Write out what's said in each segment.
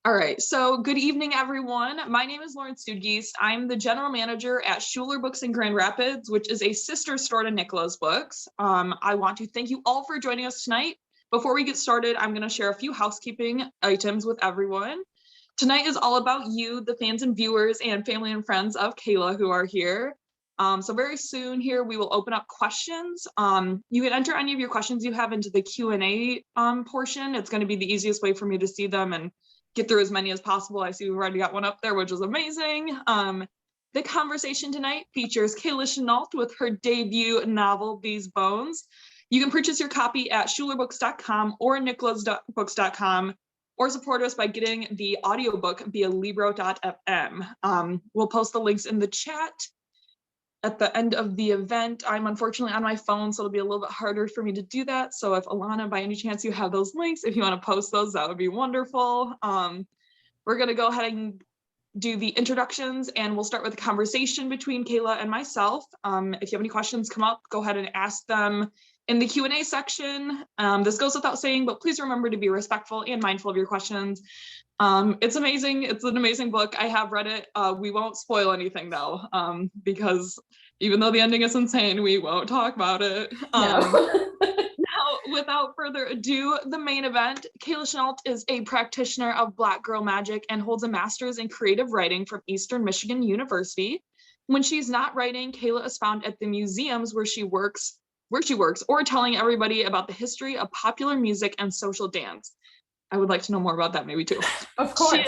All right, so good evening, everyone. My name is Lauren Studgeist. I'm the general manager at Schuler Books in Grand Rapids, which is a sister store to Nicola's Books. I want to thank you all for joining us tonight. Before we get started, I'm going to share a few housekeeping items with everyone. Tonight is all about you, the fans and viewers and family and friends of Kayla who are here. So very soon here, we will open up questions. You can enter any of your questions you have into the Q&A portion. It's going to be the easiest way for me to see them and get through as many as possible. I see we've already got one up there, which is amazing. The conversation tonight features Kayla Chenault with her debut novel, These Bones. You can purchase your copy at schulerbooks.com or nicolasbooks.com, or support us by getting the audiobook via libro.fm. We'll post the links in the chat at the end of the event. I'm unfortunately on my phone, so it'll be a little bit harder for me to do that. So if Alana, by any chance you have those links, if you want to post those, that would be wonderful. We're going to go ahead and do the introductions, and we'll start with a conversation between Kayla and myself. If you have any questions come up, go ahead and ask them in the Q&A section. This goes without saying, but please remember to be respectful and mindful of your questions. It's amazing. It's an amazing book. I have read it. We won't spoil anything though, because even though the ending is insane, we won't talk about it. No. Now, without further ado, the main event. Kayla Chenault is a practitioner of Black Girl Magic and holds a master's in creative writing from Eastern Michigan University. When she's not writing, Kayla is found at the museums where she works, or telling everybody about the history of popular music and social dance. I would like to know more about that maybe too. Of course.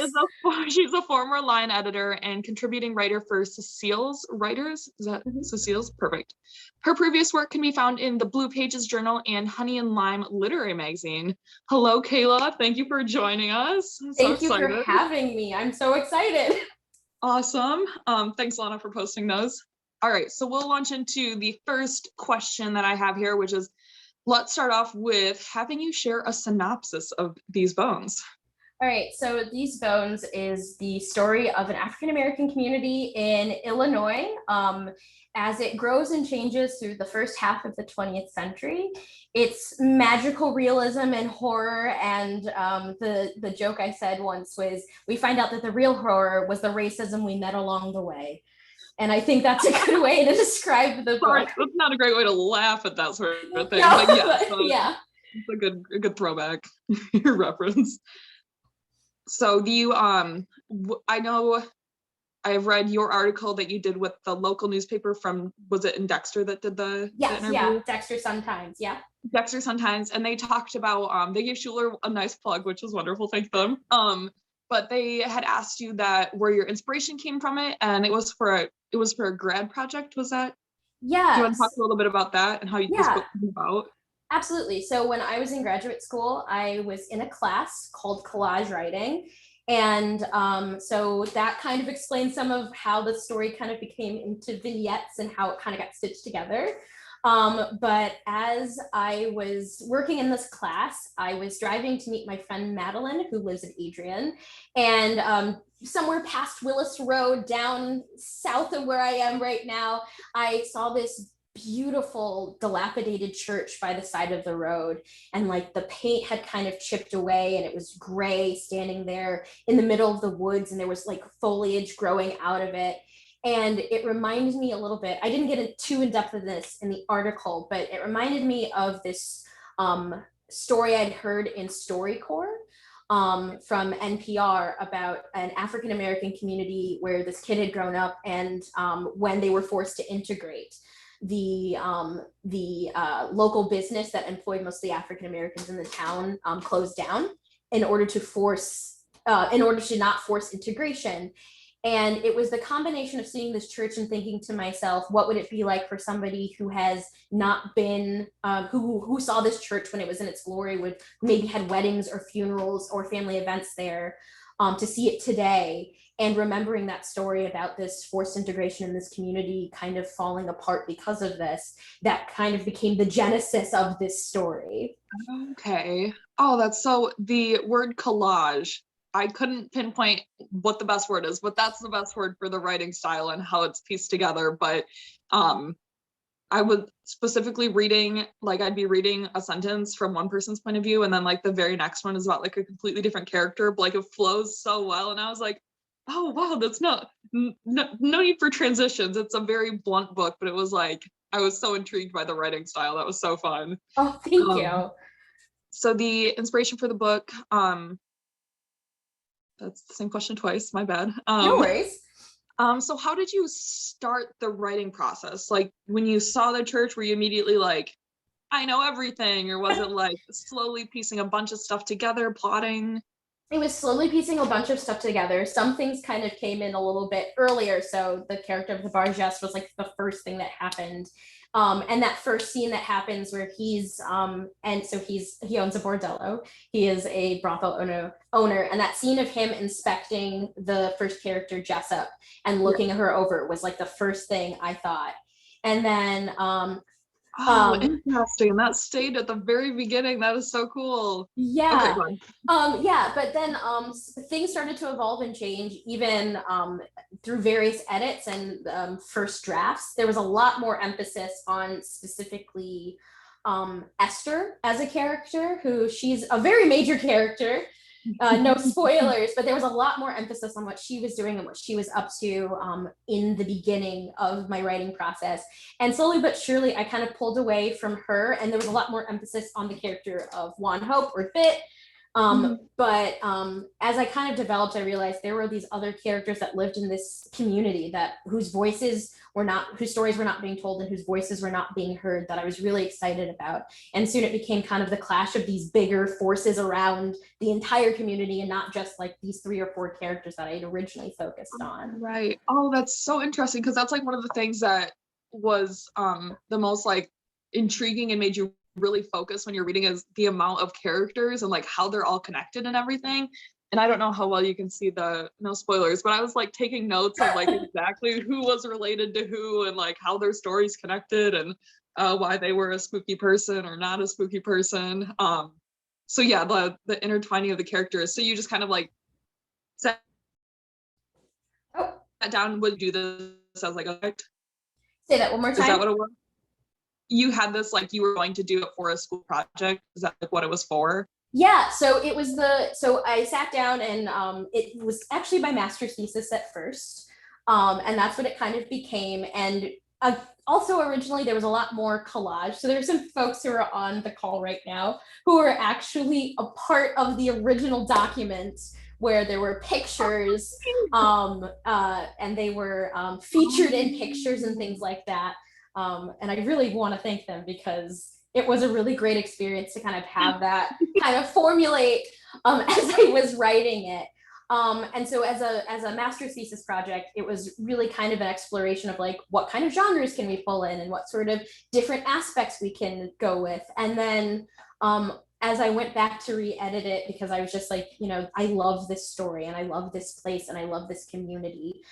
She's a former line editor and contributing writer for Cecile's Writers. Is that Cecile's? Perfect. Her previous work can be found in the Blue Pages Journal and Honey and Lime Literary Magazine. Hello, Kayla. Thank you for joining us. Thank you for having me. I'm so excited. Awesome. Thanks, Lana, for posting those. All right, so we'll launch into the first question that I have here, which is, let's start off with having you share a synopsis of These Bones. All right, so These Bones is the story of an African-American community in Illinois as it grows and changes through the first half of the 20th century. It's magical realism and horror, and the joke I said once was, we find out that the real horror was the racism we met along the way. And I think that's a good way to describe the book. That's not a great way to laugh at that sort of thing. No, but yeah. It's a good throwback, your reference. So I know I've read your article that you did with the local newspaper from, was it in Dexter that did the interview? Yeah, Dexter Sun-Times, yeah. Dexter Sun-Times, and they talked about, they gave Schuler a nice plug, which was wonderful, thank them. But they had asked you that where your inspiration came from it, and it was for a grad project, was that? Yeah. Do you want to talk a little bit about that and how this book came about? Absolutely. So when I was in graduate school, I was in a class called collage writing. And so that kind of explains some of how the story kind of became into vignettes and how it kind of got stitched together. But as I was working in this class, I was driving to meet my friend Madeline, who lives in Adrian, and somewhere past Willis Road, down south of where I am right now, I saw this beautiful dilapidated church by the side of the road, and like the paint had kind of chipped away and it was gray, standing there in the middle of the woods, and there was like foliage growing out of it. And it reminded me a little bit, I didn't get too in depth of this in the article, but it reminded me of this story I'd heard in StoryCorps from NPR about an African-American community where this kid had grown up, and when they were forced to integrate, the local business that employed mostly African-Americans in the town closed down in order to not force integration. And it was the combination of seeing this church and thinking to myself, what would it be like for somebody who has not been, who saw this church when it was in its glory, would maybe had weddings or funerals or family events there, to see it today, and remembering that story about this forced integration in this community kind of falling apart because of this, that kind of became the genesis of this story. Okay. Oh, that's so, the word collage, I couldn't pinpoint what the best word is, but that's the best word for the writing style and how it's pieced together. But I would specifically reading, like I'd be reading a sentence from one person's point of view, and then like the very next one is about like a completely different character, but like it flows so well. And I was like, oh wow, that's no need for transitions. It's a very blunt book, but it was like, I was so intrigued by the writing style. That was so fun. Oh, thank you. So the inspiration for the book, that's the same question twice, my bad. No worries. So how did you start the writing process? Like when you saw the church, were you immediately like, I know everything? Or was it like slowly piecing a bunch of stuff together, plotting? It was slowly piecing a bunch of stuff together. Some things kind of came in a little bit earlier. So the character of the Barges was like the first thing that happened. And that first scene that happens where he owns a bordello. He is a brothel owner. And that scene of him inspecting the first character, Jessup, and looking her over was like the first thing I thought. And then interesting. That stayed at the very beginning. That is so cool. Yeah. Okay, But then things started to evolve and change, even through various edits and first drafts. There was a lot more emphasis on specifically Esther as a character, she's a very major character. No spoilers, but there was a lot more emphasis on what she was doing and what she was up to in the beginning of my writing process. And slowly but surely, I kind of pulled away from her, and there was a lot more emphasis on the character of Juan Hope or Fit. But as I kind of developed, I realized there were these other characters that lived in this community whose stories were not being told and whose voices were not being heard, that I was really excited about. And soon it became kind of the clash of these bigger forces around the entire community, and not just like these 3 or 4 characters that I had originally focused on. right. Oh, that's so interesting, because that's like one of the things that was the most like intriguing and made you really focus when you're reading, is the amount of characters and like how they're all connected and everything. And I don't know how well you can see no spoilers, but I was like taking notes of like exactly who was related to who, and like how their stories connected, and why they were a spooky person or not a spooky person. So yeah, the intertwining of the characters. So you just kind of like sat down, would do this as like a Say that one more time. Is that what it was? You had this like you were going to do it for a school project? Is that like what it was for? Yeah, so I sat down, and it was actually my master's thesis at first, and that's what it kind of became. And also originally there was a lot more collage, so there's some folks who are on the call right now who are actually a part of the original document, where there were pictures, and they were featured in pictures and things like that. And I really want to thank them, because it was a really great experience to kind of have that kind of formulate as I was writing it. And so as a master's thesis project, it was really kind of an exploration of like, what kind of genres can we pull in, and what sort of different aspects we can go with. And then as I went back to re-edit it, because I was just like, I love this story, and I love this place, and I love this community,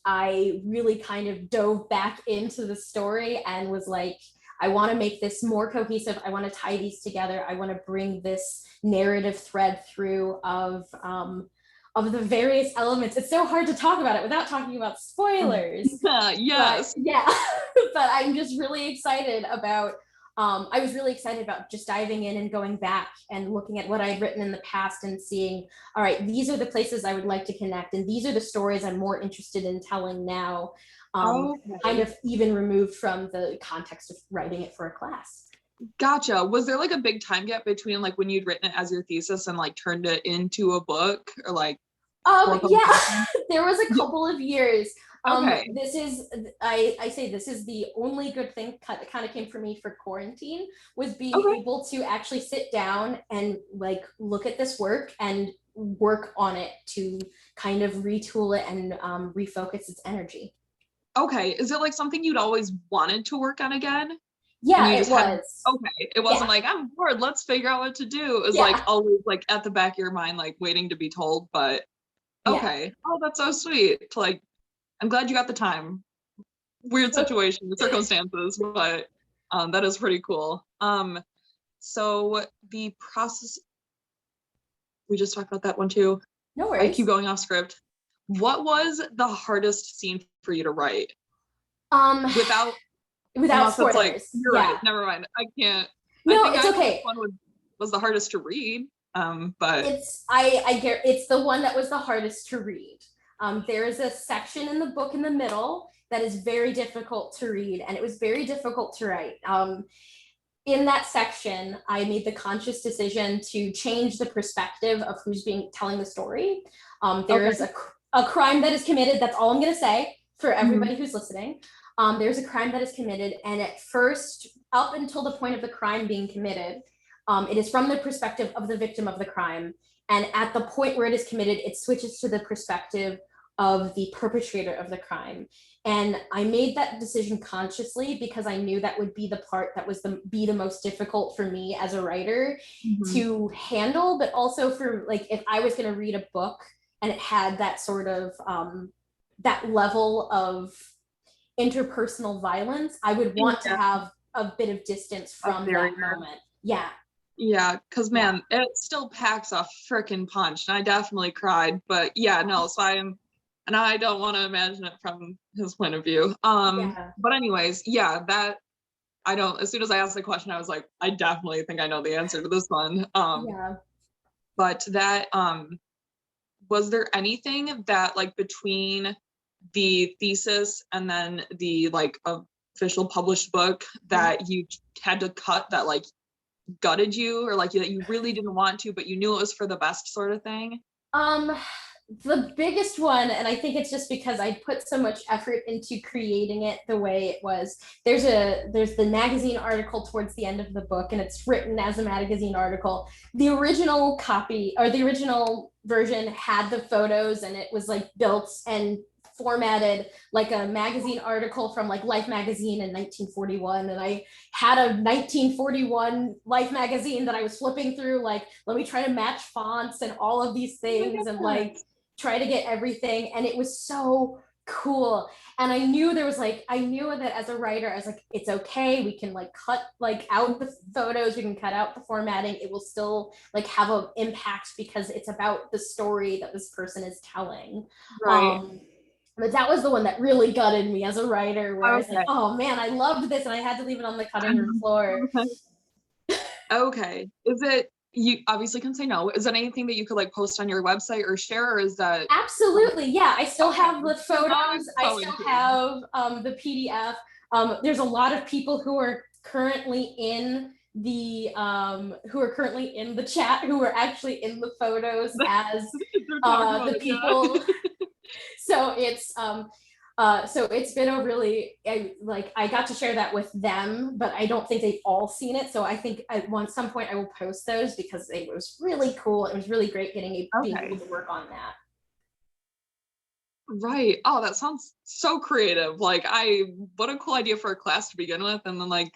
I really kind of dove back into the story and was like, I want to make this more cohesive. I want to tie these together. I want to bring this narrative thread through of the various elements. It's so hard to talk about it without talking about spoilers. Yes. But I'm just really excited about I was really excited about just diving in and going back and looking at what I had written in the past and seeing, all right, these are the places I would like to connect, and these are the stories I'm more interested in telling now, kind of even removed from the context of writing it for a class. Gotcha. Was there like a big time gap between like when you'd written it as your thesis and like turned it into a book, or like? Yeah, there was a couple of years. Okay. This is, I say this is the only good thing that kind of came for me for quarantine, was being able to actually sit down and like look at this work and work on it to kind of retool it and refocus its energy. Okay. Is it like something you'd always wanted to work on again? Yeah, it was. It wasn't like, I'm bored, let's figure out what to do. It was like always like at the back of your mind, like waiting to be told, but okay. Oh, that's so sweet. Like, I'm glad you got the time. Weird situation, circumstances, but that is pretty cool. So the process, we just talked about that one too. No worries. I keep going off script. What was the hardest scene for you to write? Without, Without unless it's like, spoilers. you're Yeah. right, never mind. I can't. I No, think it's I know which okay. one was the hardest to read. But I get it's the one that was the hardest to read. There is a section in the book in the middle that is very difficult to read, and it was very difficult to write. In that section, I made the conscious decision to change the perspective of who's being telling the story. There is a crime that is committed. That's all I'm going to say for everybody who's listening. There's a crime that is committed, and at first, up until the point of the crime being committed, it is from the perspective of the victim of the crime. And at the point where it is committed, it switches to the perspective of the perpetrator of the crime. And I made that decision consciously because I knew that would be the part that was be the most difficult for me as a writer to handle, but also for like if I was going to read a book and it had that sort of that level of interpersonal violence, I would want to have a bit of distance from that moment. Yeah. Yeah, because man, it still packs a freaking punch. And I definitely cried. But yeah, no, so and I don't want to imagine it from his point of view. But anyways, yeah, that I don't, as soon as I asked the question, I was like, I definitely think I know the answer to this one. But that was there anything that like between the thesis and then the like official published book that you had to cut that like gutted you, or like that you really didn't want to but you knew it was for the best sort of thing? The biggest one, and I think it's just because I put so much effort into creating it the way it was, there's the magazine article towards the end of the book, and it's written as a magazine article. The original copy or the original version had the photos, and it was like built and formatted like a magazine article from like Life magazine in 1941, and I had a 1941 Life magazine that I was flipping through, like let me try to match fonts and all of these things and like try to get everything, and it was so cool. And I knew there was like, I knew that as a writer, I was like, it's okay, we can like cut like out the photos, we can cut out the formatting, it will still like have an impact because it's about the story that this person is telling. But that was the one that really gutted me as a writer, where I was like, oh man, I loved this and I had to leave it on the cutting room floor. Okay. Is it, you obviously can say no, is that anything that you could like post on your website or share, or is that? Absolutely, yeah, I still have the photos, I still have the PDF. There's a lot of people who are currently in the chat who are actually in the photos as the people. So it's been a really, I got to share that with them, but I don't think they've all seen it. So I think at some point I will post those because it was really cool. It was really great being able to work on that. Right. Oh, that sounds so creative. Like what a cool idea for a class to begin with. And then like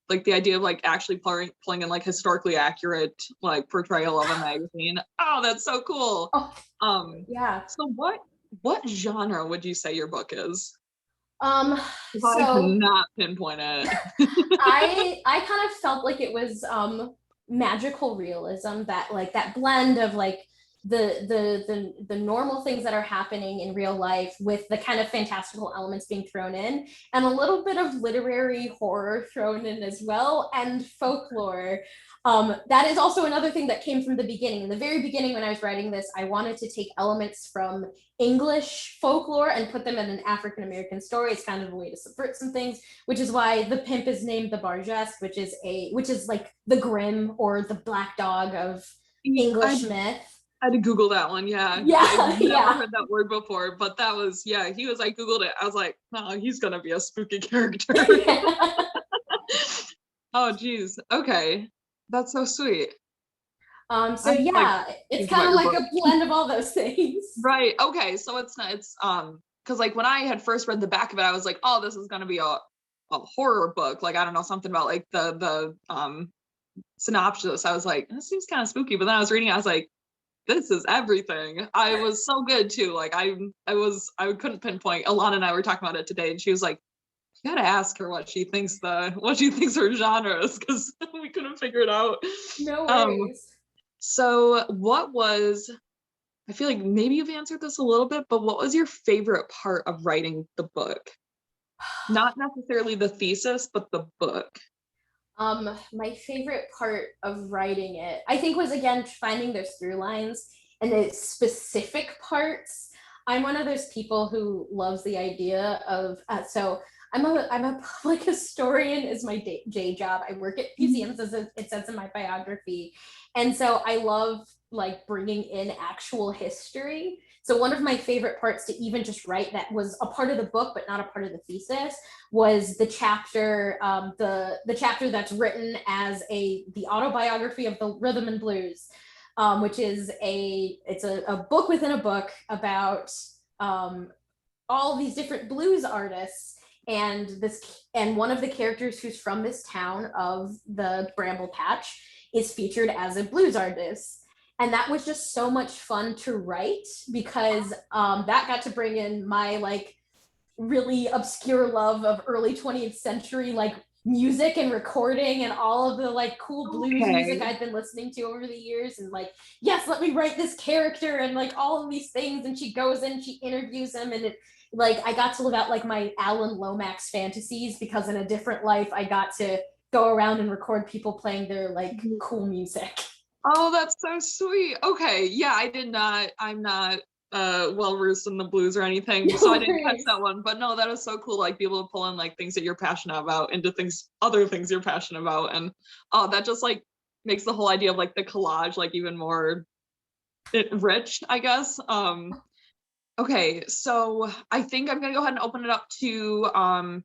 the idea of like actually pulling in like historically accurate like portrayal of a magazine. Oh, that's so cool. Yeah. So what genre would you say your book is? So I cannot pinpoint it. I kind of felt like it was magical realism, that like that blend of like the normal things that are happening in real life with the kind of fantastical elements being thrown in, and a little bit of literary horror thrown in as well, and folklore. That is also another thing that came from the beginning. In the very beginning, when I was writing this, I wanted to take elements from English folklore and put them in an African American story. It's kind of a way to subvert some things, which is why the pimp is named the Bargess, which is like the Grimm or the black dog of English myth. I had to Google that one. Yeah. I've never heard that word before, but that was, I Googled it. I was like, no, he's going to be a spooky character. Oh, geez. Okay. That's so sweet. So yeah, it's kind of like a blend of all those things. Right. Okay. So it's because like when I had first read the back of it, I was like, oh, this is going to be a horror book. Like, I don't know, something about like the synopsis. I was like, this seems kind of spooky. But then I was reading it, I was like, this is everything. I was so good too. Like I couldn't pinpoint. Alana and I were talking about it today, and she was like, you gotta ask her what she thinks her genre is, because we couldn't figure it out. No worries. So I feel like maybe you've answered this a little bit, but what was your favorite part of writing the book? Not necessarily the thesis, but the book. My favorite part of writing it, I think, was again finding those through lines and the specific parts. I'm one of those people who loves the idea of so I'm a public historian is my day job. I work at museums, as it says in my biography, and so I love like bringing in actual history. So one of my favorite parts to even just write that was a part of the book but not a part of the thesis was the chapter, the chapter that's written as the autobiography of the rhythm and blues, which is a book within a book about all these different blues artists, and one of the characters who's from this town of the Bramble Patch is featured as a blues artist. And that was just so much fun to write because that got to bring in my like really obscure love of early 20th century like music and recording and all of the like cool blues music I'd been listening to over the years, and like, yes, let me write this character and like all of these things. And she goes in, she interviews him, and it like I got to live out like my Alan Lomax fantasies because in a different life I got to go around and record people playing their like cool music. Oh, that's so sweet. Okay, yeah, I'm not well versed in the blues or anything, so I didn't catch that one. But no, that is so cool, like be able to pull in like things that you're passionate about into other things you're passionate about. And that just like makes the whole idea of like the collage like even more rich, I guess. Okay, so I think I'm gonna go ahead and open it up to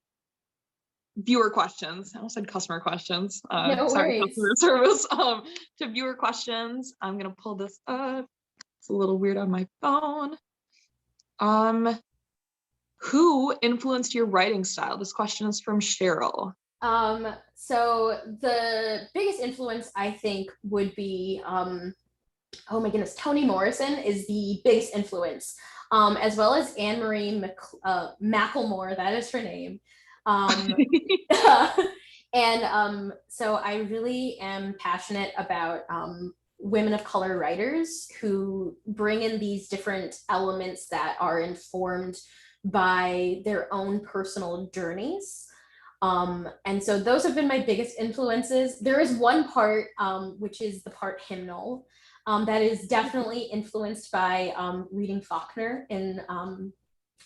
viewer questions. I almost said customer questions. No sorry, worries. customer service. To viewer questions, I'm gonna pull this up. It's a little weird on my phone. Who influenced your writing style? This question is from Cheryl. So the biggest influence I think would be oh my goodness, Toni Morrison is the biggest influence, as well as Anne Marie Macklemore, that is her name. And so I really am passionate about women of color writers who bring in these different elements that are informed by their own personal journeys. And so those have been my biggest influences. There is one part, which is the part hymnal, that is definitely influenced by reading Faulkner,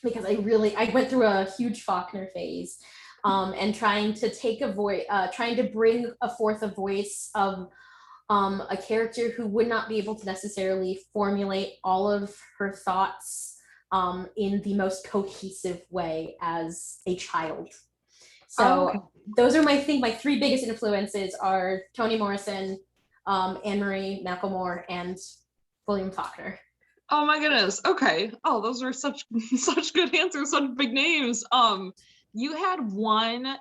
because I went through a huge Faulkner phase, and trying to take a voice, trying to bring forth a voice of a character who would not be able to necessarily formulate all of her thoughts in the most cohesive way as a child. So those are my three biggest influences are Toni Morrison, Anne Marie Macklemore, and William Faulkner. Oh my goodness. Okay. Oh, those are such good answers, such big names. You had one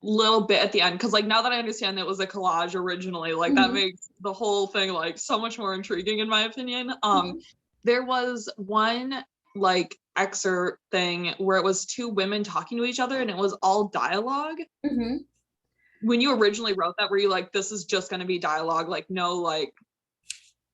little bit at the end, because like now that I understand it was a collage originally, like that makes the whole thing like so much more intriguing in my opinion. There was one like excerpt thing where it was two women talking to each other and it was all dialogue. When you originally wrote that, were you like, this is just going to be dialogue, like no like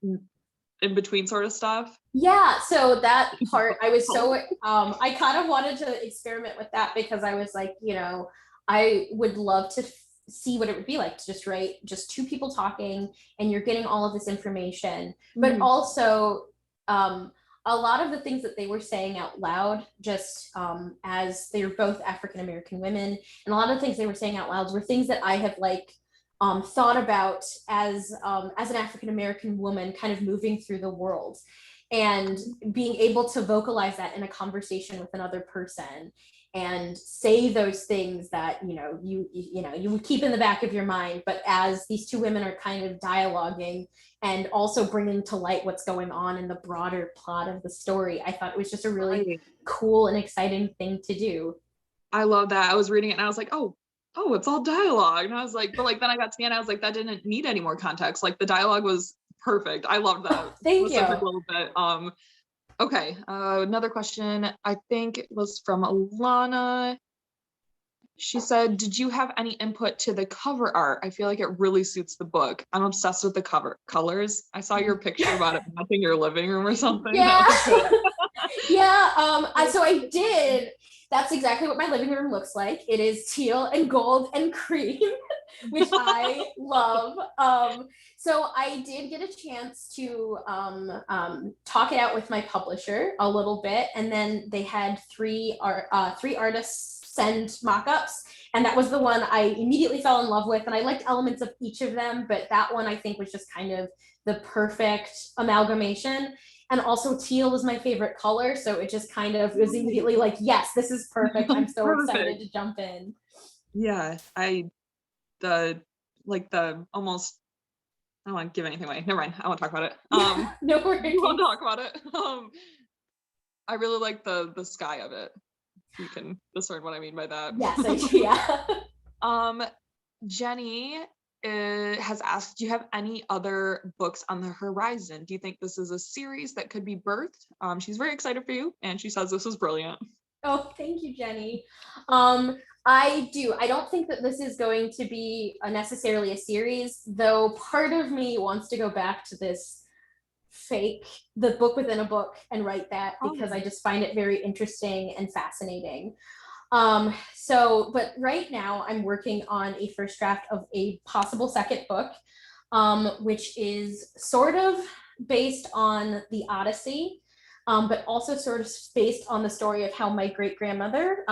in between sort of stuff? Yeah, so that part I was so I kind of wanted to experiment with that because I was like, you know, I would love to see what it would be like to just write just two people talking and you're getting all of this information, but also a lot of the things that they were saying out loud, just as they were both African American women, and a lot of the things they were saying out loud were things that I have like thought about as an African American woman kind of moving through the world, and being able to vocalize that in a conversation with another person and say those things that you would keep in the back of your mind, but as these two women are kind of dialoguing and also bringing to light what's going on in the broader plot of the story, I thought it was just a really cool and exciting thing to do. I love that. I was reading it and I was like, oh, it's all dialogue. And I was like, but like then I got to the end, I was like, that didn't need any more context. Like the dialogue was perfect. I loved that. Thank you. Little bit. Okay, another question, I think it was from Alana. She said, did you have any input to the cover art? I feel like it really suits the book. I'm obsessed with the cover colors. I saw your picture about it in your living room or something. Yeah. Yeah, so I did. That's exactly what my living room looks like. It is teal and gold and cream, which I love. So I did get a chance to talk it out with my publisher a little bit, and then they had three artists send mock-ups, and that was the one I immediately fell in love with, and I liked elements of each of them, but that one I think was just kind of the perfect amalgamation. And also teal was my favorite color, so it just kind of was immediately like, yes, this is perfect. I'm so excited to jump in. Yeah, almost, I don't want to give anything away. Never mind. I won't talk about it. No worries. We won't talk about it. I really like the sky of it. You can discern what I mean by that. Yes, I do. Yeah. Jenny has asked, do you have any other books on the horizon? Do you think this is a series that could be birthed? She's very excited for you, and she says this is brilliant. Oh, thank you, Jenny. I do. I don't think that this is going to be necessarily a series, though part of me wants to go back to this the book within a book, and write that, because I just find it very interesting and fascinating. But right now I'm working on a first draft of a possible second book, which is sort of based on the Odyssey, but also sort of based on the story of how my great-grandmother,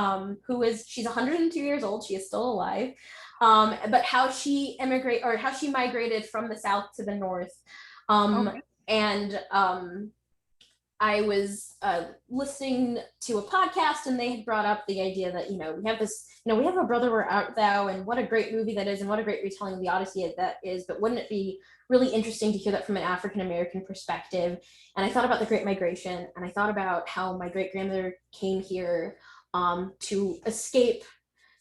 she's 102 years old, she is still alive, but how she migrated from the south to the north. And I was listening to a podcast, and they had brought up the idea that, we have a brother where art thou, and what a great movie that is, and what a great retelling of the Odyssey that is, but wouldn't it be really interesting to hear that from an African-American perspective? And I thought about the Great Migration, and I thought about how my great-grandmother came here to escape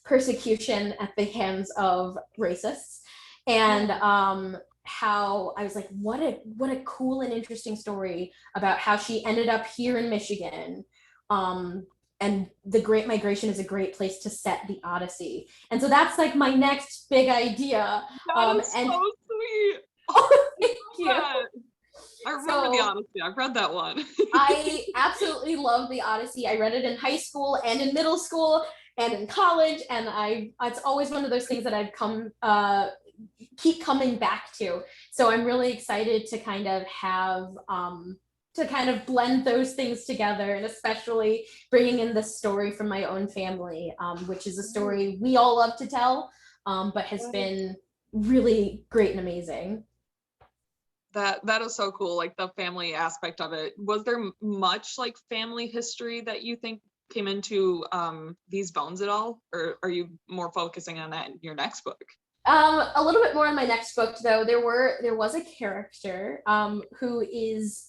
persecution at the hands of racists. And how I was like, what a cool and interesting story about how she ended up here in Michigan. And the Great Migration is a great place to set the Odyssey. And so that's like my next big idea. That is so sweet. Oh, thank you. I remember the Odyssey. I've read that one. I absolutely love the Odyssey. I read it in high school and in middle school and in college. And it's always one of those things that I've keep coming back to. So I'm really excited to kind of have to kind of blend those things together, and especially bringing in the story from my own family, which is a story we all love to tell, but has been really great and amazing. That is so cool, like the family aspect of it. Was there much like family history that you think came into these bones at all, or are you more focusing on that in your next book? A little bit more in my next book, though. There was a character who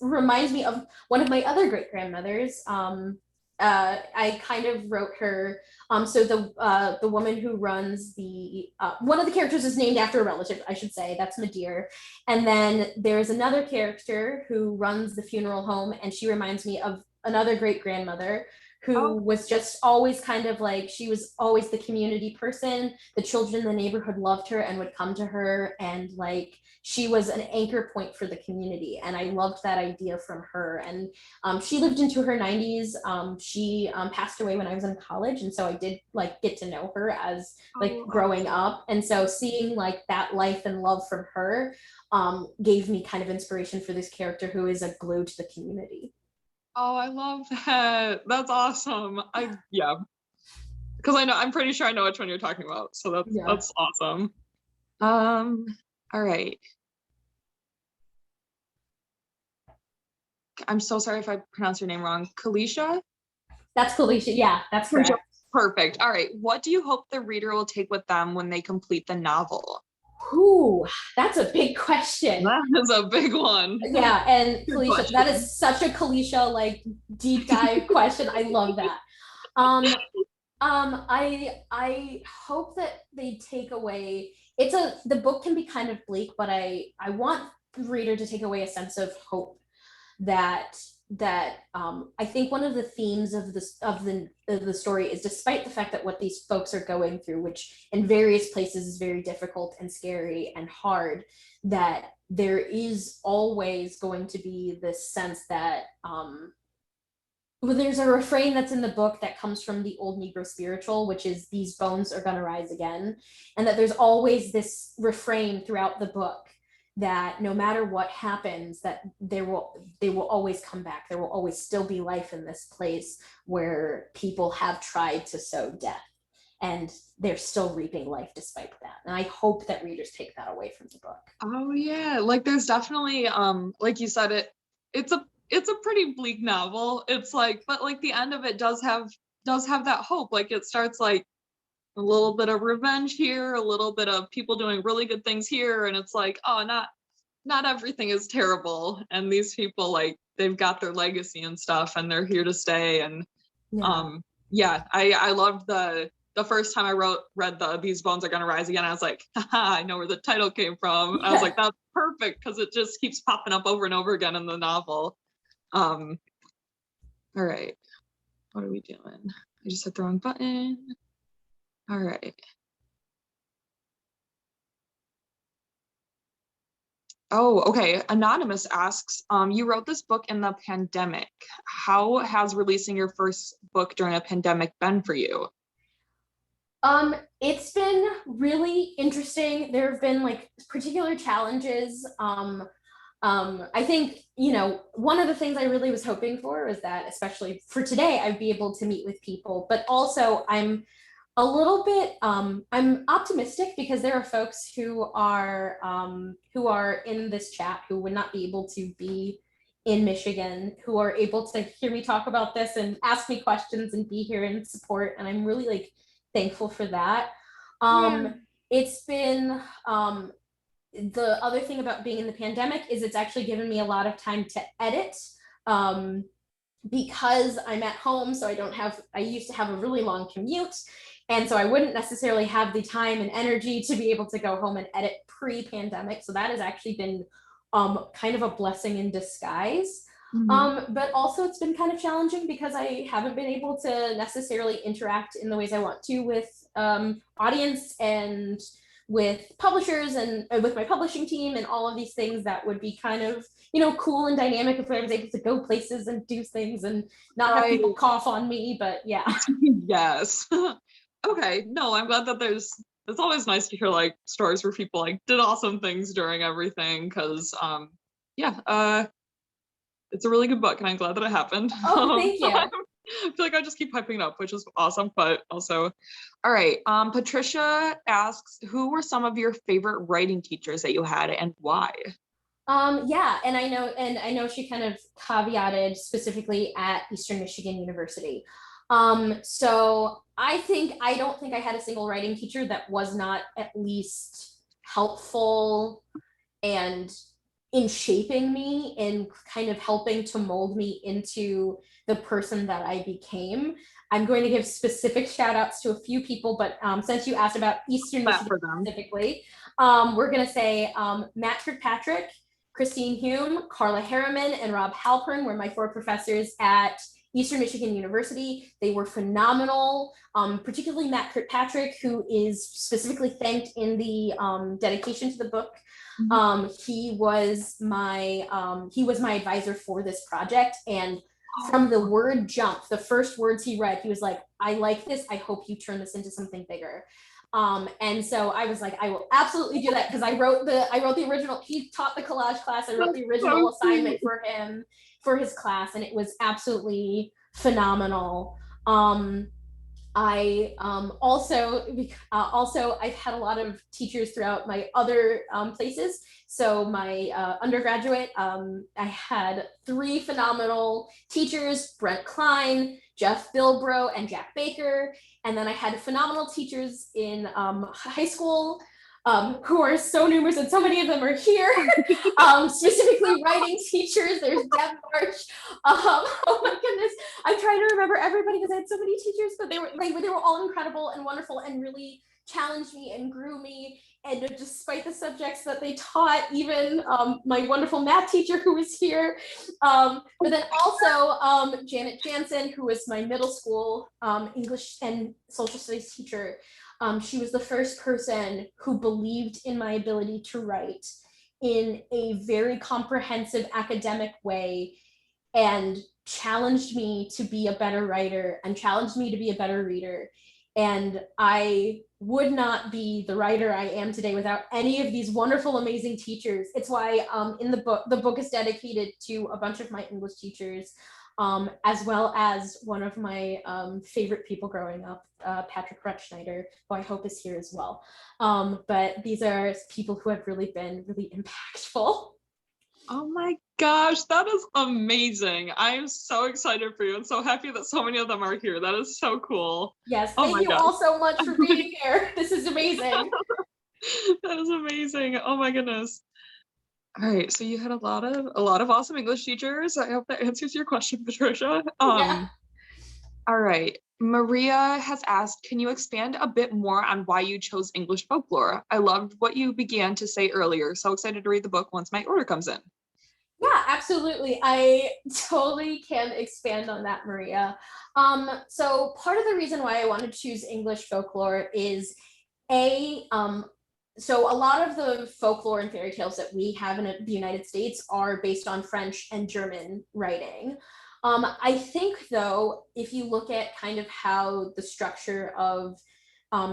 reminds me of one of my other great-grandmothers. I kind of wrote her. So the woman who runs one of the characters is named after a relative, I should say. That's Madeir. And then there's another character who runs the funeral home, and she reminds me of another great-grandmother who was just always kind of like, she was always the community person. The children in the neighborhood loved her and would come to her, and like she was an anchor point for the community. And I loved that idea from her. And she lived into her 90s. She passed away when I was in college, and so I did like get to know her as like growing up. And so seeing like that life and love from her gave me kind of inspiration for this character who is a glue to the community. Oh, I love that. That's awesome. Because I'm pretty sure I know which one you're talking about. So that's awesome. All right. I'm so sorry if I pronounce your name wrong. Kalisha? That's Kalisha. Yeah, that's correct. Perfect. All right. What do you hope the reader will take with them when they complete the novel? Ooh, that's a big question. That is a big one. Yeah, and Kalisha, that is such a Kalisha like deep dive question. I love that. I hope that they take away. The book can be kind of bleak, but I want the reader to take away a sense of hope that I think one of the themes of the story is, despite the fact that what these folks are going through, which in various places is very difficult and scary and hard, that there is always going to be this sense that well, there's a refrain that's in the book that comes from the old Negro spiritual, which is these bones are going to rise again. And that there's always this refrain throughout the book that no matter what happens, that they will always come back. There will always still be life in this place where people have tried to sow death, and they're still reaping life despite that. And I hope that readers take that away from the book. Oh yeah, like there's definitely like you said, it's a pretty bleak novel. It's like, but like the end of it does have that hope. Like it starts like a little bit of revenge here, a little bit of people doing really good things here, and it's like, oh, not everything is terrible, and these people, like, they've got their legacy and stuff, and they're here to stay. And yeah, I loved the first time I read These Bones Are Gonna Rise Again. I was like, haha, I know where the title came from. I was like, that's perfect, because it just keeps popping up over and over again in the novel. All right, what are we doing? I just hit the wrong button. All right. Oh, okay. Anonymous asks, you wrote this book in the pandemic. How has releasing your first book during a pandemic been for you? It's been really interesting. There have been like particular challenges. I think, one of the things I really was hoping for was that, especially for today, I'd be able to meet with people, but also I'm a little bit, I'm optimistic because there are folks who are in this chat who would not be able to be in Michigan, who are able to hear me talk about this and ask me questions and be here and support. And I'm really like thankful for that. It's been, the other thing about being in the pandemic is it's actually given me a lot of time to edit, because I'm at home. So I used to have a really long commute. And so I wouldn't necessarily have the time and energy to be able to go home and edit pre-pandemic. So that has actually been kind of a blessing in disguise. But also it's been kind of challenging because I haven't been able to necessarily interact in the ways I want to with audience and with publishers and with my publishing team and all of these things that would be kind of, cool and dynamic if I was able to go places and do things and not have people cough on me. But yeah. Yes. Okay. No, I'm glad that it's always nice to hear like stories where people like did awesome things during everything, because it's a really good book and I'm glad that it happened. Oh, thank you. I feel like I just keep hyping it up, which is awesome, but also, all right. Patricia asks, who were some of your favorite writing teachers that you had and why? Yeah, and I know she kind of caveated specifically at Eastern Michigan University. So I don't think I had a single writing teacher that was not at least helpful and in shaping me and kind of helping to mold me into the person that I became. I'm going to give specific shout outs to a few people, but since you asked about Eastern Michigan specifically, we're going to say Matt Kirkpatrick, Christine Hume, Carla Harriman, and Rob Halpern were my 4 professors at Eastern Michigan University. They were phenomenal, particularly Matt Kirkpatrick, who is specifically thanked in the dedication to the book. He was my advisor for this project, and from the word jump, the first words he read, he was like, I like this, I hope you turn this into something bigger. And so I was like, I will absolutely do that, because I wrote the original, he taught the collage class, I wrote the original assignment for him for his class, and it was absolutely phenomenal. I also I've had a lot of teachers throughout my other places. So my undergraduate, I had 3 phenomenal teachers: Brent Klein, Jeff Bilbro, and Jack Baker. And then I had phenomenal teachers in high school, who are so numerous, and so many of them are here. Specifically writing teachers. There's Deb March. Oh my goodness, I'm trying to remember everybody because I had so many teachers, but they were all incredible and wonderful and really challenged me and grew me. And despite the subjects that they taught, even my wonderful math teacher who was here, but then also Janet Jansen, who was my middle school English and social studies teacher. She was the first person who believed in my ability to write in a very comprehensive academic way, and challenged me to be a better writer and challenged me to be a better reader. And I would not be the writer I am today without any of these wonderful, amazing teachers. It's why in the book is dedicated to a bunch of my English teachers, as well as one of my favorite people growing up, Patrick Rutschneider, who I hope is here as well. But these are people who have really been really impactful. Oh my gosh, that is amazing. I am so excited for you and so happy that so many of them are here. That is so cool. Yes, thank you all so much for being here. This is amazing. That is amazing. Oh my goodness. All right, so you had a lot of awesome English teachers. I hope that answers your question, Patricia. Yeah. All right. Maria has asked, can you expand a bit more on why you chose English folklore? I loved what you began to say earlier. So excited to read the book once my order comes in. Yeah, absolutely. I totally can expand on that, Maria. So part of the reason why I wanted to choose English folklore is so a lot of the folklore and fairy tales that we have in the United States are based on French and German writing. I think, though, if you look at kind of how the structure of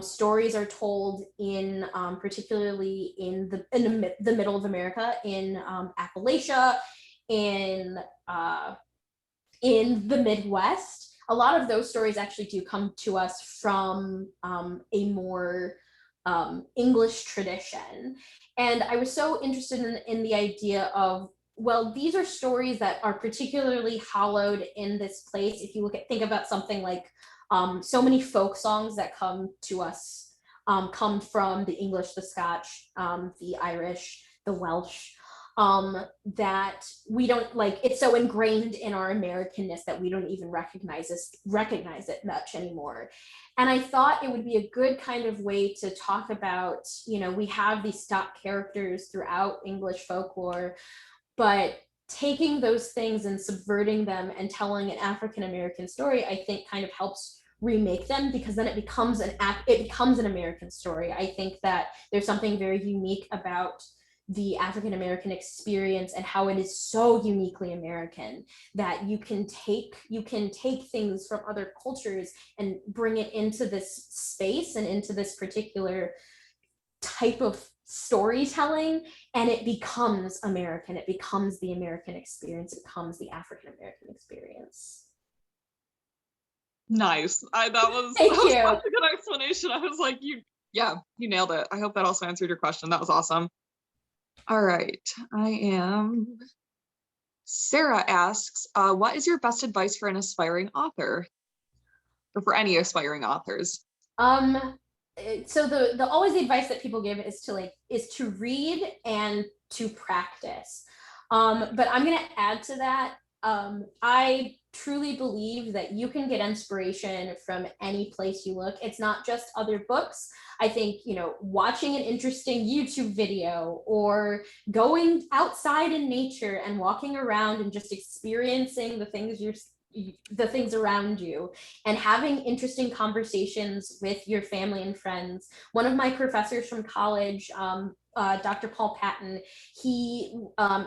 stories are told in particularly in the middle of America, in Appalachia, in the Midwest, a lot of those stories actually do come to us from a more English tradition. And I was so interested in the idea of, well, these are stories that are particularly hallowed in this place. If you think about something like so many folk songs that come to us come from the English, the Scotch, the Irish, the Welsh, that we don't like, it's so ingrained in our Americanness that we don't even recognize it much anymore. And I thought it would be a good kind of way to talk about, we have these stock characters throughout English folklore, but taking those things and subverting them and telling an African American story, I think kind of helps remake them, because then it becomes an American story. I think that there's something very unique about the African American experience and how it is so uniquely American that you can take things from other cultures and bring it into this space and into this particular type of storytelling, and it becomes American. It becomes the American experience. It becomes the African American experience. Nice. That was Thank you. Such a good explanation. I was like, you nailed it. I hope that also answered your question. That was awesome. All right. Sarah asks, what is your best advice for an aspiring author, or for any aspiring authors? So the always the advice that people give is to read and to practice. But I'm going to add to that. I truly believe that you can get inspiration from any place you look. It's not just other books. I think, watching an interesting YouTube video or going outside in nature and walking around and just experiencing the things around you and having interesting conversations with your family and friends. One of my professors from college, Dr. Paul Patton, he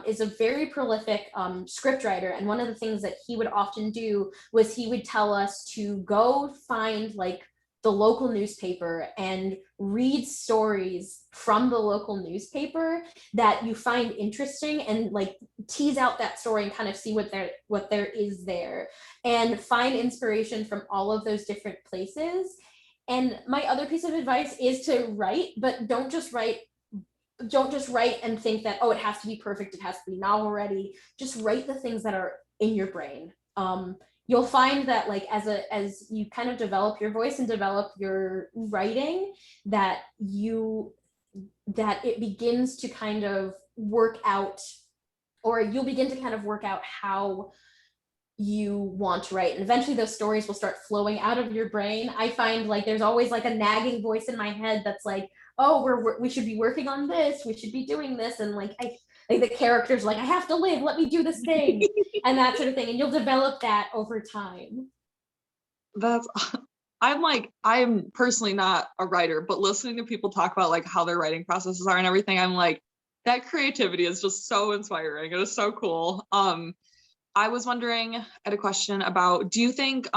is a very prolific scriptwriter, and one of the things that he would often do was he would tell us to go find the local newspaper and read stories from the local newspaper that you find interesting, and tease out that story and kind of see what there is there, and find inspiration from all of those different places. And my other piece of advice is to write, but don't just write and think that, it has to be perfect, it has to be novel ready. Just write the things that are in your brain. You'll find that as you kind of develop your voice and develop your writing, that it begins to kind of work out, or you'll begin to kind of work out how you want to write, and eventually those stories will start flowing out of your brain. I find there's always a nagging voice in my head that's like, we should be working on this, we should be doing this, and the characters I have to live, let me do this thing, and that sort of thing, and you'll develop that over time. I'm personally not a writer, but listening to people talk about how their writing processes are and everything, I'm like, that creativity is just so inspiring. It is so cool. I was wondering, I had a question about, do you think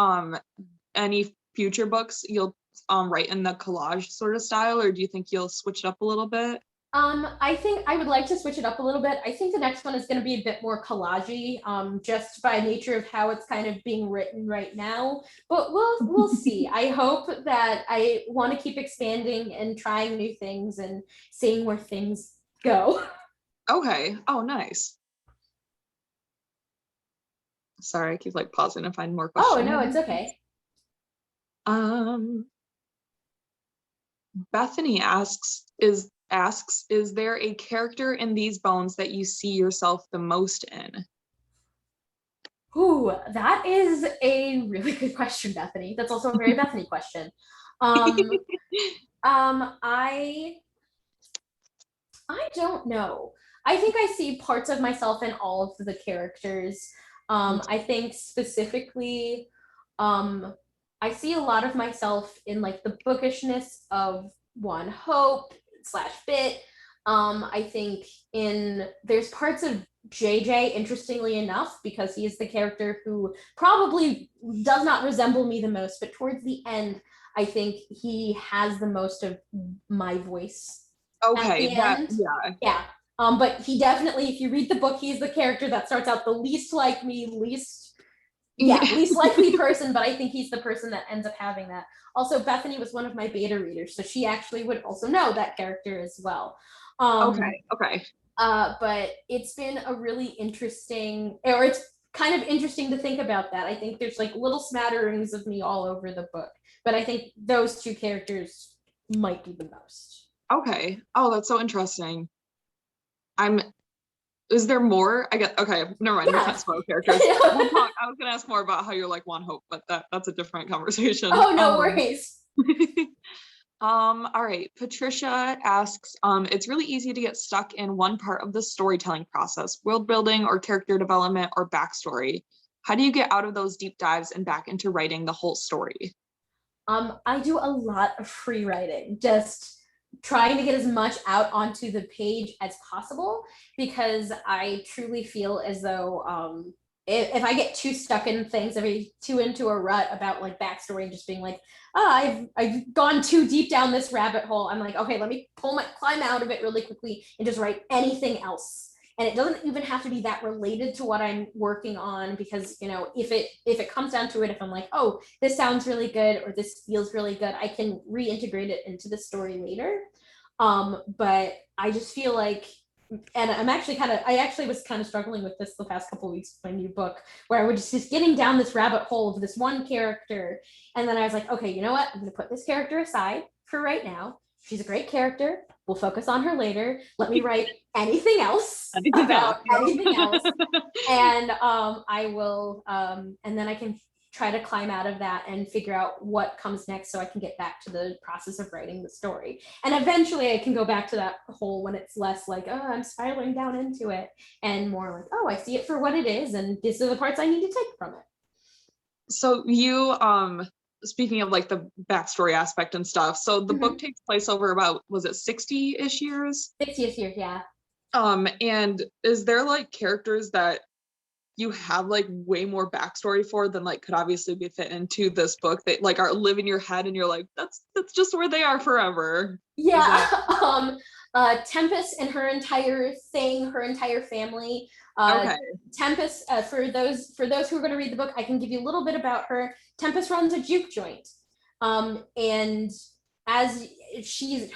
any future books you'll write in the collage sort of style, or do you think you'll switch it up a little bit? I think I would like to switch it up a little bit. I think the next one is going to be a bit more collagey, just by nature of how it's kind of being written right now. But we'll see. I hope that I want to keep expanding and trying new things and seeing where things go. Okay. Oh, nice. Sorry, I keep like pausing to find more Oh questions. no, it's okay. Bethany asks, is there a character in these bones that you see yourself the most in? Ooh, that is a really good question, Bethany. That's also a very Bethany question. Um, I don't know. I think I see parts of myself in all of the characters. I think specifically, I see a lot of myself in like the bookishness of One Hope slash Bit. I think there's parts of JJ, interestingly enough, because he is the character who probably does not resemble me the most, but towards the end, I think he has the most of my voice at Okay, the that, end. yeah. Yeah. But he definitely, if you read the book, he's the character that starts out the least like me, least likely person, but I think he's the person that ends up having that. Also, Bethany was one of my beta readers, so she actually would also know that character as well. Okay. But it's been a really interesting, or it's kind of interesting to think about that. I think there's like little smatterings of me all over the book, but I think those two characters might be the most. Okay. Oh, that's so interesting. Is there more? Okay, never mind. We Yeah. can't spoil characters. I was gonna ask more about how you're like One Hope, but that's a different conversation. Oh, no worries. All right. Patricia asks, it's really easy to get stuck in one part of the storytelling process, world building or character development or backstory. How do you get out of those deep dives and back into writing the whole story? I do a lot of free writing, just trying to get as much out onto the page as possible, because I truly feel as though if I get too stuck in things, too into a rut about like backstory and just being like, I've gone too deep down this rabbit hole, I'm like, okay, let me climb out of it really quickly and just write anything else. And it doesn't even have to be that related to what I'm working on, because if it comes down to it, if I'm like, oh, this sounds really good or this feels really good, I can reintegrate it into the story later. But I just feel like, and I actually was kind of struggling with this the past couple of weeks with my new book, where I was just getting down this rabbit hole of this one character, and then I was like, okay, you know what, I'm gonna put this character aside for right now. She's a great character, we'll focus on her later, let me write anything else about anything else. And I will and then I can try to climb out of that and figure out what comes next, so I can get back to the process of writing the story. And eventually I can go back to that hole when it's less like, oh, I'm spiraling down into it, and more like, oh, I see it for what it is, and these are the parts I need to take from it. So you, speaking of like the backstory aspect and stuff, so the book takes place over about, was it 60-ish years? 60-ish years, yeah. And is there like characters that you have like way more backstory for than like could obviously be fit into this book that like are live in your head and you're like, that's just where they are forever? Yeah. Tempest and her entire thing, her entire family. Okay. Tempest, for those who are going to read the book, I can give you a little bit about her. Tempest runs a juke joint, and as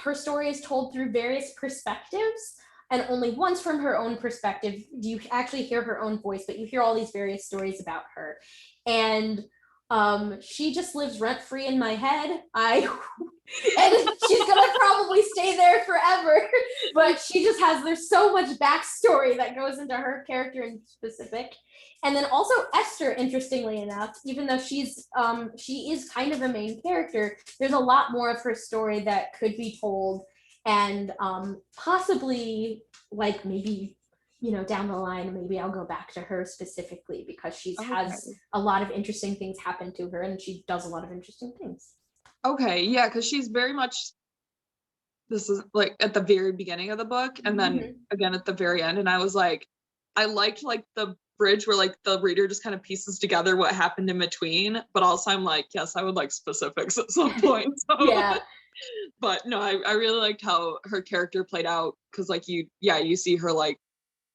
her story is told through various perspectives, and only once from her own perspective do you actually hear her own voice, but you hear all these various stories about her. And she just lives rent free in my head. And she's gonna probably stay there forever, but there's so much backstory that goes into her character in specific. And then also Esther, interestingly enough, even though she is kind of a main character, there's a lot more of her story that could be told, and possibly like maybe down the line, maybe I'll go back to her specifically, because she has a lot of interesting things happen to her, and she does a lot of interesting things. Okay, yeah, because she's very much, this is like at the very beginning of the book, and then again at the very end, and I was like, I liked like the bridge where like the reader just kind of pieces together what happened in between, but also I'm like, yes, I would like specifics at some point. So. Yeah. But no, I really liked how her character played out, because like you see her like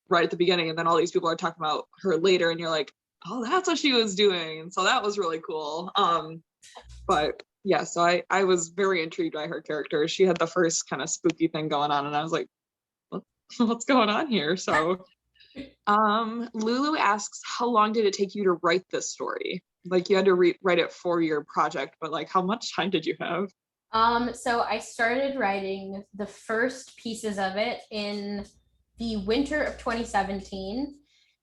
right at the beginning, and then all these people are talking about her later, and you're like, oh, that's what she was doing. And so that was really cool. But yeah, so I was very intrigued by her character. She had the first kind of spooky thing going on, and I was like, what's going on here? So Lulu asks, how long did it take you to write this story? Like you had to write it for your project, but like how much time did you have? So I started writing the first pieces of it in the winter of 2017.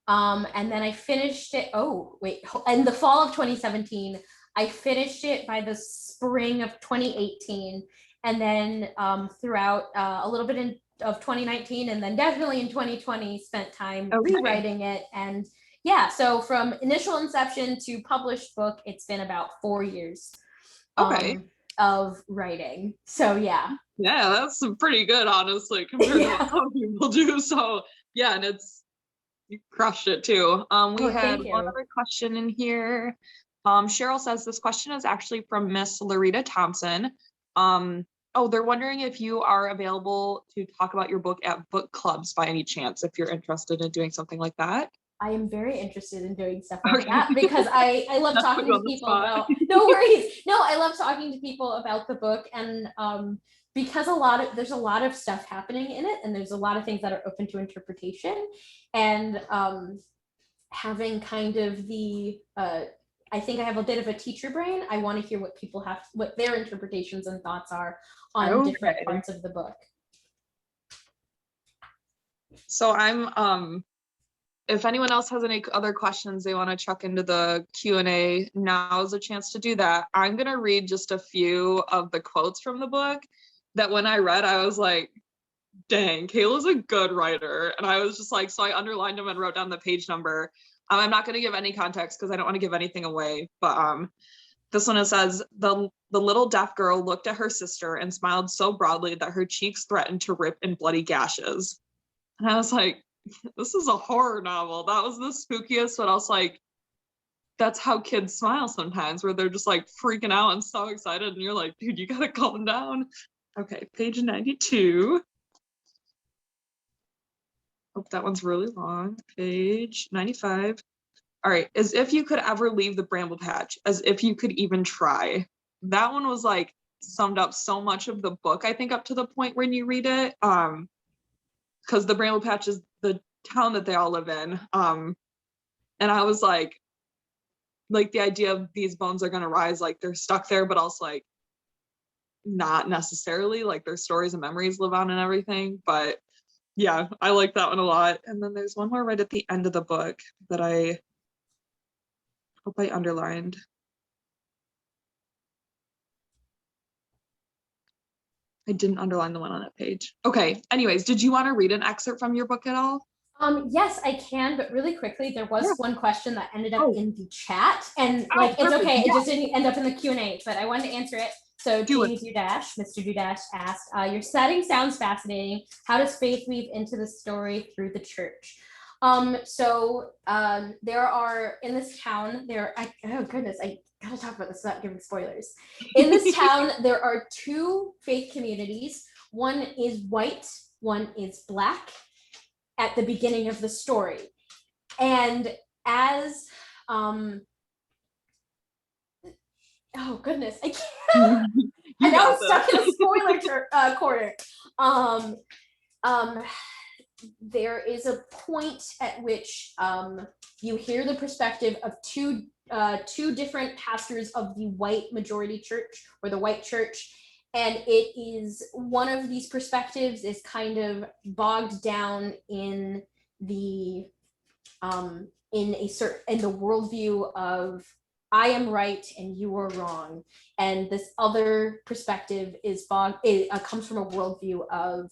And then I finished it, in the fall of 2017. I finished it by the spring of 2018. And then throughout a little bit of 2019, and then definitely in 2020, spent time rewriting it. And yeah, so from initial inception to published book, it's been about 4 years. Of writing. So yeah, that's pretty good, honestly, compared to what some people do. So yeah, and you crushed it too. We had one other question in here. Cheryl says this question is actually from Miss Larita Thompson. They're wondering if you are available to talk about your book at book clubs by any chance, if you're interested in doing something like that. I am very interested in doing stuff like that, because I love talking to people about, no worries. No, I love talking to people about the book, and because there's a lot of stuff happening in it, and there's a lot of things that are open to interpretation, and having kind of I think I have a bit of a teacher brain. I want to hear what their interpretations and thoughts are on different parts of the book. So I'm if anyone else has any other questions they want to chuck into the Q&A, now is a chance to do that. I'm going to read just a few of the quotes from the book that when I read, I was like, dang, Kayla's a good writer. And I was just like, so I underlined them and wrote down the page number. I'm not going to give any context because I don't want to give anything away. But this one, it says, the little deaf girl looked at her sister and smiled so broadly that her cheeks threatened to rip in bloody gashes. And I was like, this is a horror novel. That was the spookiest, but also like, that's how kids smile sometimes, where they're just like freaking out and so excited, and you're like, dude, you gotta calm down. Okay, page 92. Hope that one's really long. Page 95. All right, as if you could ever leave the bramble patch, as if you could even try. That one was like summed up so much of the book, I think, up to the point when you read it. Because the bramble patch is the town that they all live in. And I was like the idea of these bones are going to rise, like they're stuck there, but also like not necessarily, like their stories and memories live on and everything. But yeah, I like that one a lot. And then there's one more right at the end of the book that I hope I underlined. I didn't underline the one on that page. Okay, anyways, did you want to read an excerpt from your book at all? Yes, I can, but really quickly, there was one question that ended up in the chat, and it's okay, it just didn't end up in the Q&A, but I wanted to answer it. So James Dudash, Mr. Dudash asked, your setting sounds fascinating. How does faith weave into the story through the church? There are, in this town, oh goodness, I gotta talk about this without giving spoilers. In this town, there are 2 faith communities. One is white, one is black at the beginning of the story. And as, oh goodness, I can't, I know I'm stuck in a spoiler corner. There is a point at which you hear the perspective of two different pastors of the white majority church, or the white church, and it is one of these perspectives is kind of bogged down in the worldview of I am right and you are wrong, and this other perspective comes from a worldview of,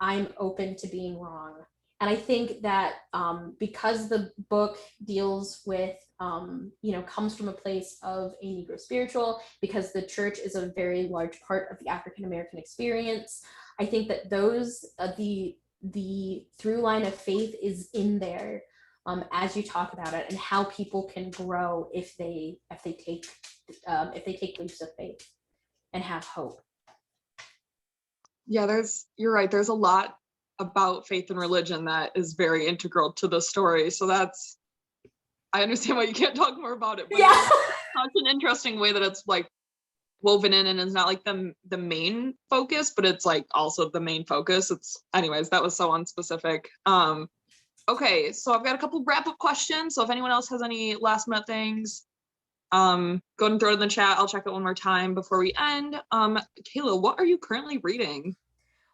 I'm open to being wrong. And I think that because the book deals with, comes from a place of a Negro spiritual, because the church is a very large part of the African-American experience, I think that the through line of faith is in there. as you talk about it, and how people can grow if they take leaps of faith and have hope. Yeah, you're right. There's a lot about faith and religion that is very integral to the story. So I understand why you can't talk more about it. But Yeah. It's an interesting way that it's like woven in, and it's not like the main focus, but it's like also the main focus. Anyways, that was so unspecific. Okay, so I've got a couple wrap-up questions. So if anyone else has any last minute things, go ahead and throw it in the chat. I'll check it one more time before we end. Kayla, what are you currently reading?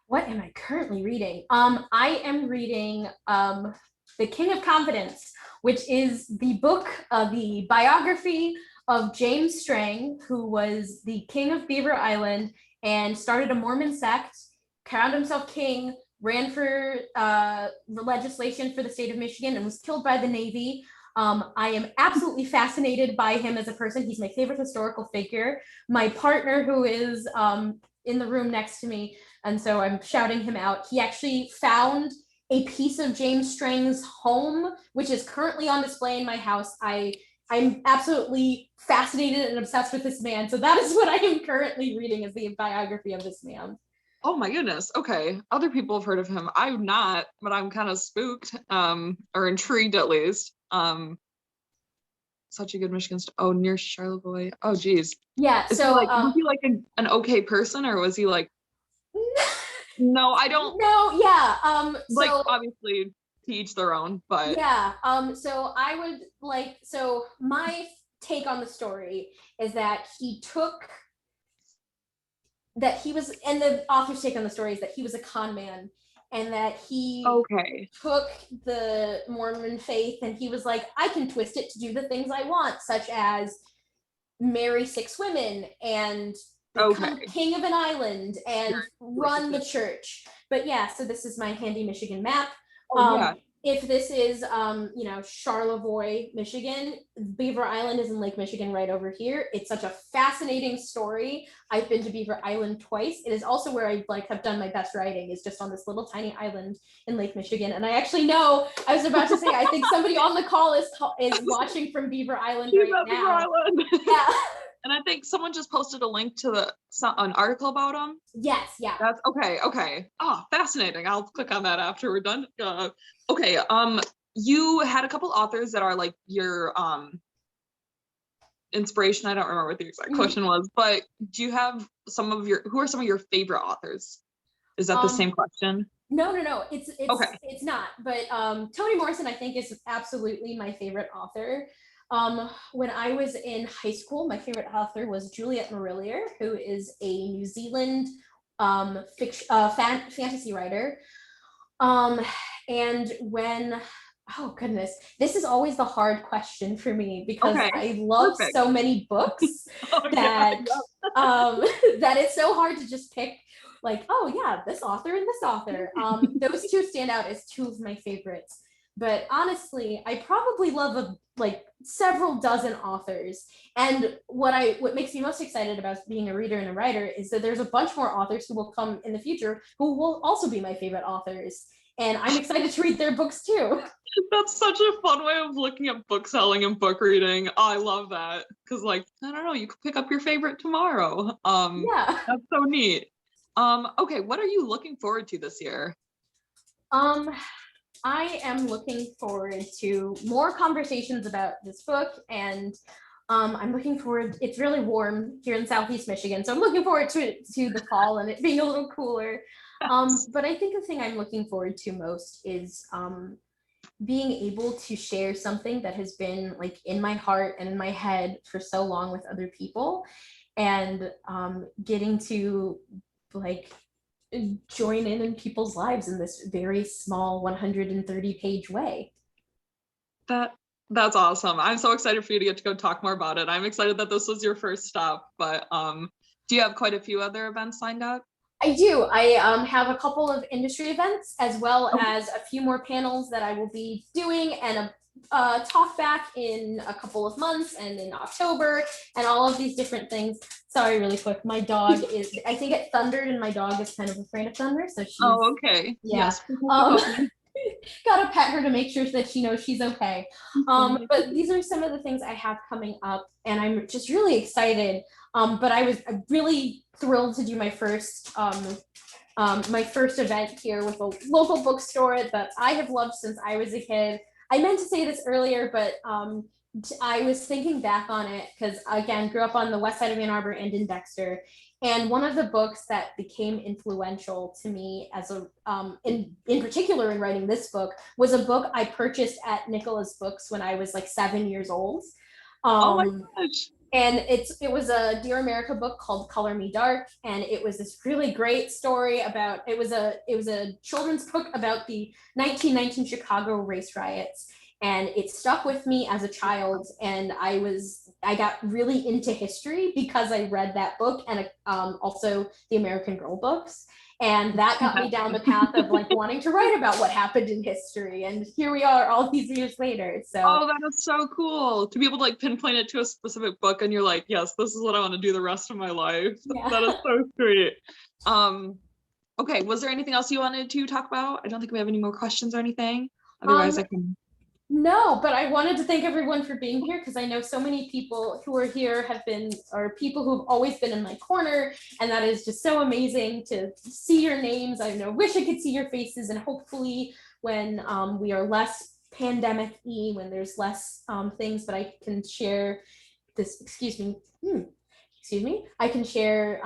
What am I currently reading? I am reading The King of Confidence, which is the book, the biography of James Strang, who was the king of Beaver Island and started a Mormon sect, crowned himself king, ran for the legislation for the state of Michigan, and was killed by the Navy. I am absolutely fascinated by him as a person. He's my favorite historical figure. My partner, who is in the room next to me, and so I'm shouting him out, he actually found a piece of James Strang's home, which is currently on display in my house. I'm absolutely fascinated and obsessed with this man. So that is what I am currently reading, is the biography of this man. Oh my goodness. Okay. Other people have heard of him. I'm not, but I'm kind of spooked, or intrigued at least. Such a good Michigan near Charlevoix. Oh geez. Yeah. Was he like an okay person, or was he like no, I don't know. Yeah. like, so obviously to each their own, but yeah. So I would like, so my take on the story is that and the author's take on the story is that he was a con man, and that he took the Mormon faith and he was like, I can twist it to do the things I want, such as marry 6 women and become king of an island and run the church. But yeah, so this is my handy Michigan map. If this is, Charlevoix, Michigan, Beaver Island is in Lake Michigan right over here. It's such a fascinating story. I've been to Beaver Island twice. It is also where I have done my best writing, is just on this little tiny island in Lake Michigan. And I actually know, I was about to say, I think somebody on the call is watching from Beaver Island right now. Beaver Island. Yeah. And I think someone just posted a link to an article about him. Yes, yeah. That's okay. Oh, fascinating. I'll click on that after we're done. Okay, you had a couple authors that are like your inspiration. I don't remember what the exact question was, but do you have who are some of your favorite authors? Is that the same question? No. It's not. But Toni Morrison, I think, is absolutely my favorite author. When I was in high school, my favorite author was Juliet Marillier, who is a New Zealand fantasy writer. And when, oh goodness, this is always the hard question for me, because I love so many books that it's so hard to just pick like, oh yeah, this author and this author. Those two stand out as two of my favorites. But honestly, I probably love several dozen authors. And what makes me most excited about being a reader and a writer is that there's a bunch more authors who will come in the future who will also be my favorite authors. And I'm excited to read their books too. That's such a fun way of looking at book selling and book reading. Oh, I love that. Because I don't know, you could pick up your favorite tomorrow. Yeah. That's so neat. Okay, what are you looking forward to this year? I am looking forward to more conversations about this book, and I'm looking forward, it's really warm here in Southeast Michigan, so I'm looking forward to the fall and it being a little cooler. But I think the thing I'm looking forward to most is being able to share something that has been in my heart and in my head for so long with other people, and getting to join in people's lives in this very small 130-page way. That's awesome. I'm so excited for you to get to go talk more about it. I'm excited that this was your first stop, but do you have quite a few other events lined up? I do. I have a couple of industry events, as well as a few more panels that I will be doing, and a talk back in a couple of months and in October, and all of these different things. Sorry, really quick. My dog I think it thundered, and my dog is kind of afraid of thunder. So she's. Oh, okay. Yeah. Yes. Gotta pet her to make sure that she knows she's okay. But these are some of the things I have coming up, and I'm just really excited. But I'm really thrilled to do my first event here with a local bookstore that I have loved since I was a kid. I meant to say this earlier, but I was thinking back on it because, again, grew up on the west side of Ann Arbor and in Dexter. And one of the books that became influential to me as in particular in writing this book was a book I purchased at Nicola's Books when I was like 7 years old. Oh my gosh. And it was a Dear America book called Color Me Dark, and it was this really great story about it was a children's book about the 1919 Chicago race riots, and it stuck with me as a child, and I got really into history because I read that book and also the American Girl books. And that got me down the path of like wanting to write about what happened in history. And here we are all these years later. So oh, that is so cool to be able to like pinpoint it to a specific book and you're like, yes, this is what I want to do the rest of my life. Yeah. That is so sweet. Okay, was there anything else you wanted to talk about? I don't think we have any more questions or anything. Otherwise I can. No, but I wanted to thank everyone for being here because I know so many people who are here are people who've always been in my corner, and that is just so amazing to see your names. I wish I could see your faces, and hopefully when we are less pandemic-y, when there's less things, but I can share this, excuse me, I can share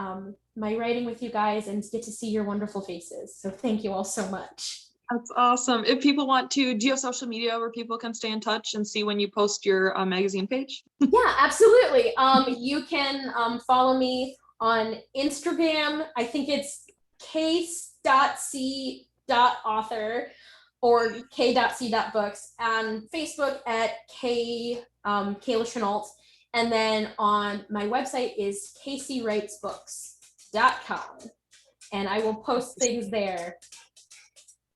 my writing with you guys and get to see your wonderful faces. So thank you all so much. That's awesome. If people want to, do you have social media where people can stay in touch and see when you post your magazine page? Yeah, absolutely. You can follow me on Instagram. I think it's case.c.author or k.c.books, and Facebook at Kayla Chenault. And then on my website is kcwritesbooks.com. And I will post things there.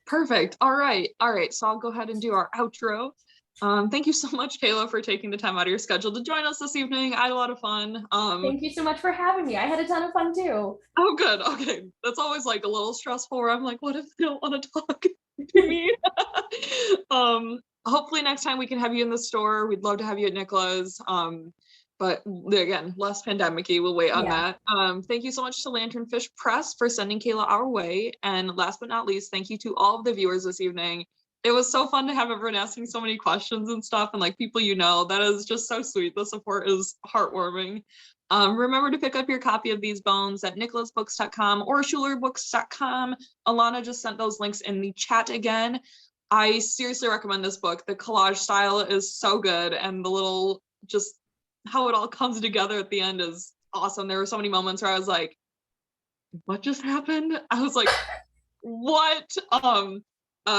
Perfect. All right. So I'll go ahead and do our outro. Thank you so much, Kayla, for taking the time out of your schedule to join us this evening. I had a lot of fun. Thank you so much for having me. I had a ton of fun too. Oh, good. Okay. That's always like a little stressful where I'm like, what if they don't want to talk to me? Hopefully next time we can have you in the store. We'd love to have you at Nicola's. But again, less pandemic-y, we'll wait on that. Thank you so much to Lanternfish Press for sending Kayla our way. And last but not least, thank you to all of the viewers this evening. It was so fun to have everyone asking so many questions and stuff, and like people that is just so sweet. The support is heartwarming. Remember to pick up your copy of these bones at nicholasbooks.com or schulerbooks.com. Alana just sent those links in the chat again. I seriously recommend this book. The collage style is so good, and the little just how it all comes together at the end is awesome. There were so many moments where I was like, what just happened? I was like, what?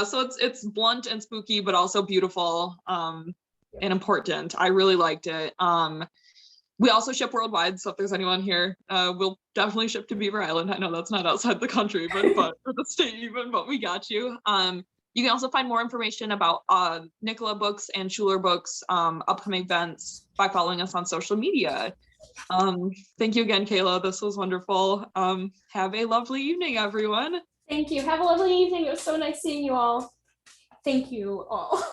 So it's blunt and spooky, but also beautiful and important. I really liked it. We also ship worldwide, so if there's anyone here, we'll definitely ship to Beaver Island. I know that's not outside the country, but for the state even, but we got you. You can also find more information about Nicola Books and Schuler Books upcoming events by following us on social media. Thank you again, Kayla. This was wonderful. Have a lovely evening, everyone. Thank you. Have a lovely evening. It was so nice seeing you all. Thank you all.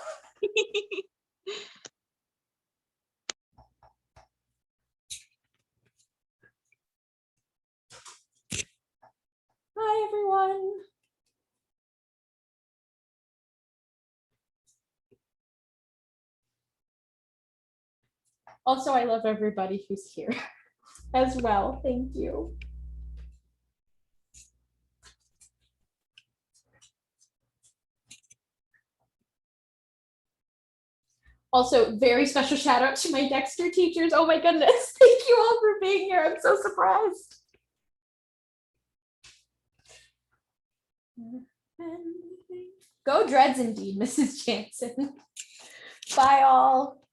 Hi, everyone. Also, I love everybody who's here as well. Thank you. Also, very special shout out to my Dexter teachers. Oh my goodness. Thank you all for being here. I'm so surprised. Go Dreads indeed, Mrs. Jansen. Bye all.